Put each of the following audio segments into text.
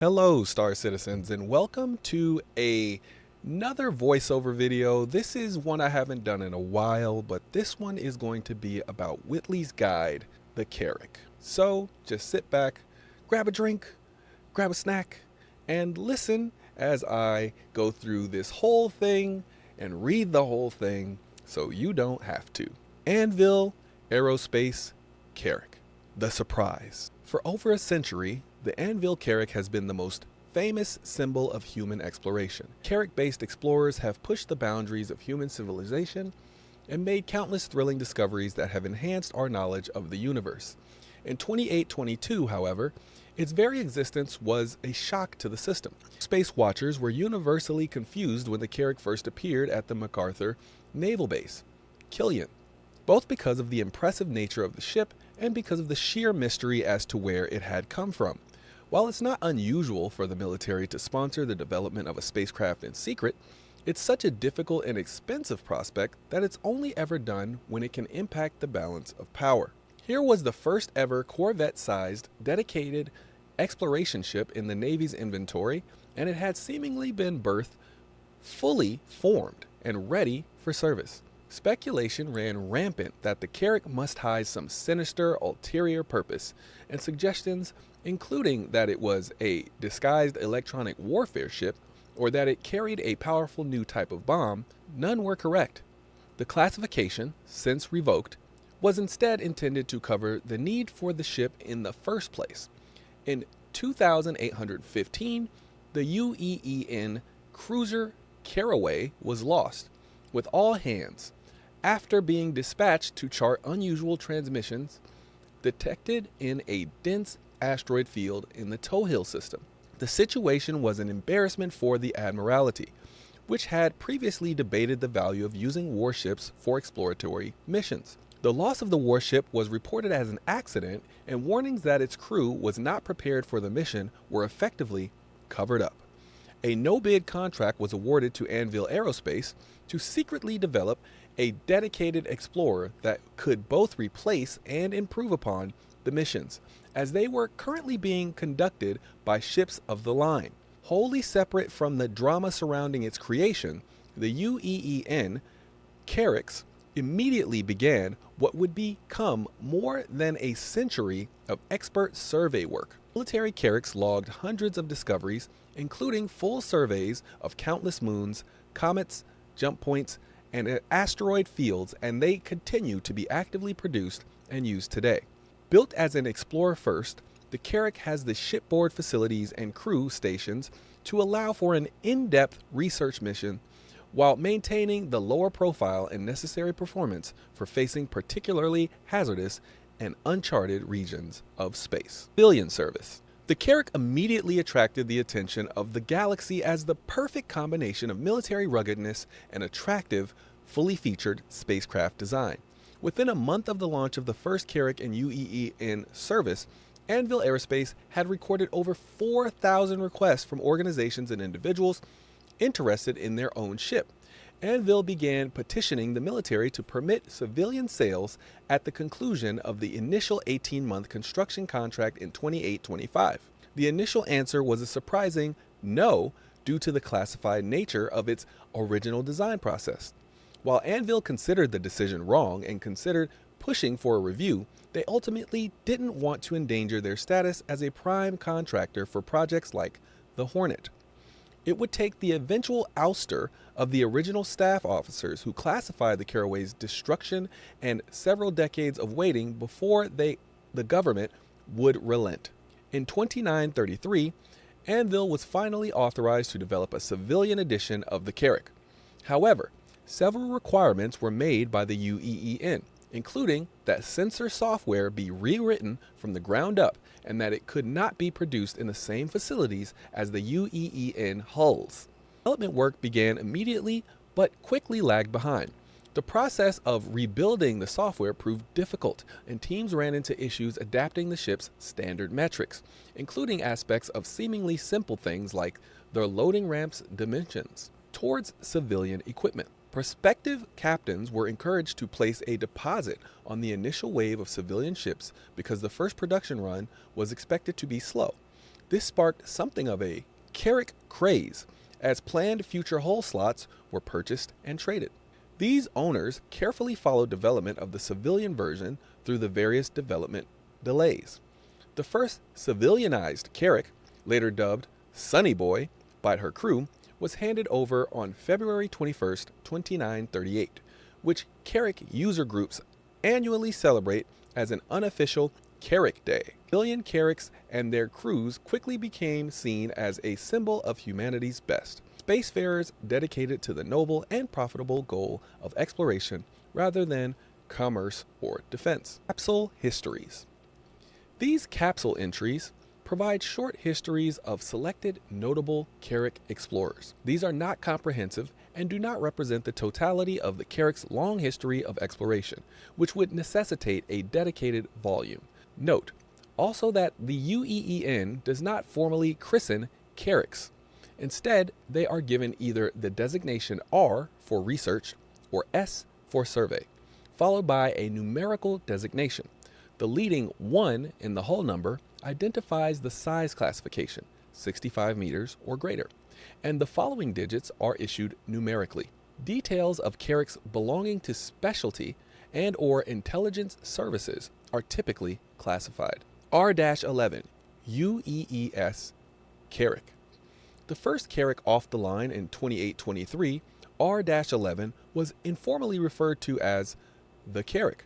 Hello, Star Citizens, and welcome to another voiceover video. This is one I haven't done in a while, but this one is going to be about Whitley's guide, the Carrick. So just sit back, grab a drink, grab a snack, and listen as I go through this whole thing and read the whole thing so you don't have to. Anvil Aerospace Carrick. The surprise. For over a century, the Anvil Carrick has been the most famous symbol of human exploration. Carrick-based explorers have pushed the boundaries of human civilization and made countless thrilling discoveries that have enhanced our knowledge of the universe. In 2822, however, its very existence was a shock to the system. Space watchers were universally confused when the Carrick first appeared at the MacArthur Naval Base, Killian, both because of the impressive nature of the ship and because of the sheer mystery as to where it had come from. While it's not unusual for the military to sponsor the development of a spacecraft in secret, it's such a difficult and expensive prospect that it's only ever done when it can impact the balance of power. Here was the first ever Corvette-sized, dedicated exploration ship in the Navy's inventory, and it had seemingly been berthed, fully formed, and ready for service. Speculation ran rampant that the Carrick must hide some sinister ulterior purpose, and suggestions, including that it was a disguised electronic warfare ship or that it carried a powerful new type of bomb, none were correct. The classification, since revoked, was instead intended to cover the need for the ship in the first place. In 2815, the UEEN cruiser Caraway was lost, with all hands, after being dispatched to chart unusual transmissions detected in a dense asteroid field in the Towhill system. The situation was an embarrassment for the Admiralty, which had previously debated the value of using warships for exploratory missions. The loss of the warship was reported as an accident, and warnings that its crew was not prepared for the mission were effectively covered up. A no-bid contract was awarded to Anvil Aerospace to secretly develop a dedicated explorer that could both replace and improve upon the missions, as they were currently being conducted by ships of the line. Wholly separate from the drama surrounding its creation, the UEEN Carracks immediately began what would become more than a century of expert survey work. Military Carracks logged hundreds of discoveries, including full surveys of countless moons, comets, jump points, and asteroid fields, and they continue to be actively produced and used today. Built as an explorer first, the Carrick has the shipboard facilities and crew stations to allow for an in-depth research mission while maintaining the lower profile and necessary performance for facing particularly hazardous and uncharted regions of space. Civilian service. The Carrick immediately attracted the attention of the galaxy as the perfect combination of military ruggedness and attractive, fully featured spacecraft design. Within a month of the launch of the first Carrick in UEEN service, Anvil Aerospace had recorded over 4,000 requests from organizations and individuals interested in their own ship. Anvil began petitioning the military to permit civilian sales at the conclusion of the initial 18-month construction contract in 2825. The initial answer was a surprising no due to the classified nature of its original design process. While Anvil considered the decision wrong and considered pushing for a review, they ultimately didn't want to endanger their status as a prime contractor for projects like the Hornet. It would take the eventual ouster of the original staff officers who classified the Caraway's destruction and several decades of waiting before the government would relent. In 2933, Anvil was finally authorized to develop a civilian edition of the Carrick. However, several requirements were made by the UEEN, including that sensor software be rewritten from the ground up and that it could not be produced in the same facilities as the UEEN hulls. Development work began immediately but quickly lagged behind. The process of rebuilding the software proved difficult, and teams ran into issues adapting the ship's standard metrics, including aspects of seemingly simple things like the loading ramp's dimensions, towards civilian equipment. Prospective captains were encouraged to place a deposit on the initial wave of civilian ships because the first production run was expected to be slow. This sparked something of a Carrick craze, as planned future hull slots were purchased and traded. These owners carefully followed development of the civilian version through the various development delays. The first civilianized Carrick, later dubbed Sunny Boy by her crew, was handed over on February 21st, 2938, which Carrick user groups annually celebrate as an unofficial Carrick Day. Civilian Carracks and their crews quickly became seen as a symbol of humanity's best. Spacefarers dedicated to the noble and profitable goal of exploration rather than commerce or defense. Capsule histories. These capsule entries provide short histories of selected notable Carrick explorers. These are not comprehensive and do not represent the totality of the Carrick's long history of exploration, which would necessitate a dedicated volume. Note also that the UEEN does not formally christen Carracks. Instead, they are given either the designation R for research or S for survey, followed by a numerical designation. The leading 1 in the hull number identifies the size classification, 65 meters or greater, and the following digits are issued numerically. Details of Carracks belonging to specialty and or intelligence services are typically classified. R-11 UEES Carrick. The first Carrick off the line in 2823, R-11 was informally referred to as the Carrick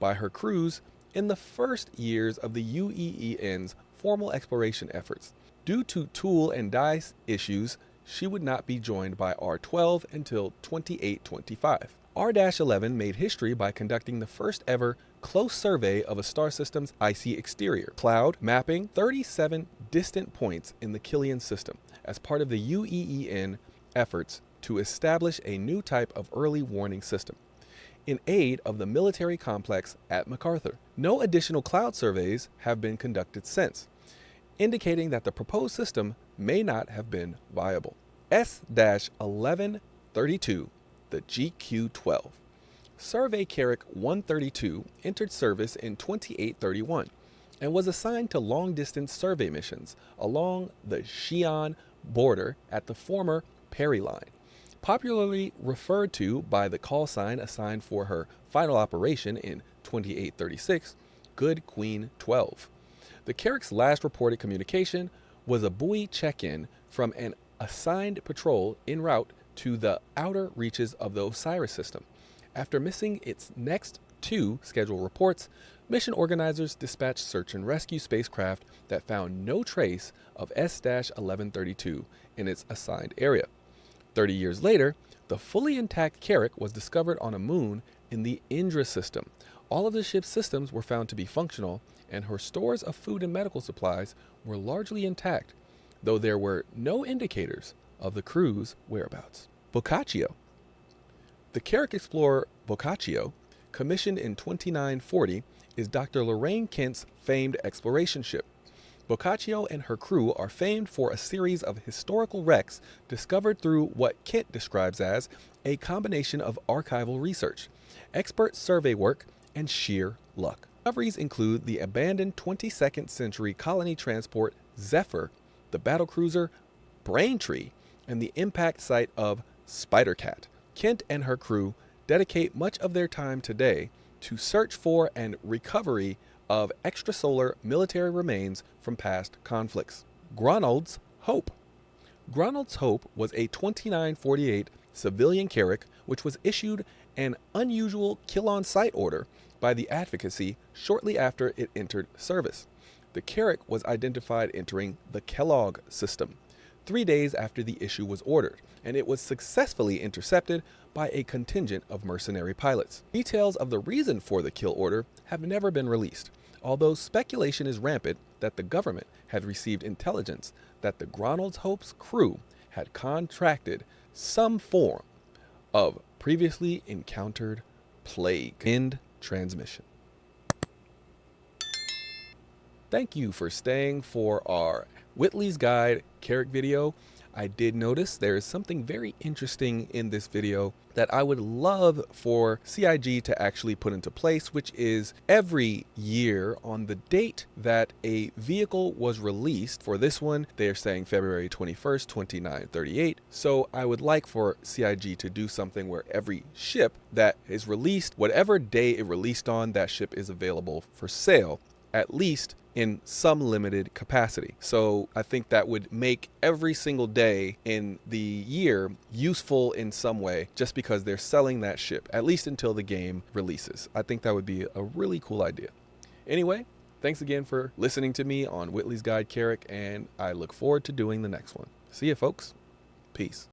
by her crews in the first years of the UEEN's formal exploration efforts. Due to tool and die issues, she would not be joined by R-12 until 2825. R-11 made history by conducting the first ever close survey of a star system's icy exterior, cloud mapping 37 distant points in the Killian system as part of the UEEN efforts to establish a new type of early warning system in aid of the military complex at MacArthur. No additional cloud surveys have been conducted since, indicating that the proposed system may not have been viable. S-1132, the GQ-12. Survey Carrick 132 entered service in 2831 and was assigned to long-distance survey missions along the Xi'an border at the former Perry Line, popularly referred to by the call sign assigned for her final operation in 2836, Good Queen 12. The Carrick's last reported communication was a buoy check-in from an assigned patrol en route to the outer reaches of the Osiris system. After missing its next 2 scheduled reports, mission organizers dispatched search and rescue spacecraft that found no trace of S-1132 in its assigned area. 30 years later, the fully intact Carrick was discovered on a moon in the Indra system. All of the ship's systems were found to be functional, and her stores of food and medical supplies were largely intact, though there were no indicators of the crew's whereabouts. Boccaccio. The Carrick explorer Boccaccio, commissioned in 2940, is Dr. Lorraine Kent's famed exploration ship. Boccaccio and her crew are famed for a series of historical wrecks discovered through what Kent describes as a combination of archival research, expert survey work, and sheer luck. Discoveries include the abandoned 22nd century colony transport Zephyr, the battlecruiser Braintree, and the impact site of Spider-Cat. Kent and her crew dedicate much of their time today to search for and recovery of extrasolar military remains from past conflicts. Gronald's Hope. Gronald's Hope was a 2948 civilian Carrick which was issued an unusual kill-on-sight order by the Advocacy shortly after it entered service. The Carrick was identified entering the Kellogg system 3 days after the issue was ordered, and it was successfully intercepted by a contingent of mercenary pilots. Details of the reason for the kill order have never been released, although speculation is rampant that the government had received intelligence that the Gronald's Hope's crew had contracted some form of previously encountered plague. End transmission. Thank you for staying for our Whitley's Guide Carrick video. I did notice there is something very interesting in this video that I would love for CIG to actually put into place, which is every year on the date that a vehicle was released. For this one, they are saying February 21st, 2938. So I would like for CIG to do something where every ship that is released, whatever day it released on, that ship is available for sale, at least in some limited capacity. So I think that would make every single day in the year useful in some way, just because they're selling that ship, at least until the game releases. I think that would be a really cool idea. Anyway, thanks again for listening to me on Whitley's Guide Carrick, and I look forward to doing the next one. See ya, folks. Peace.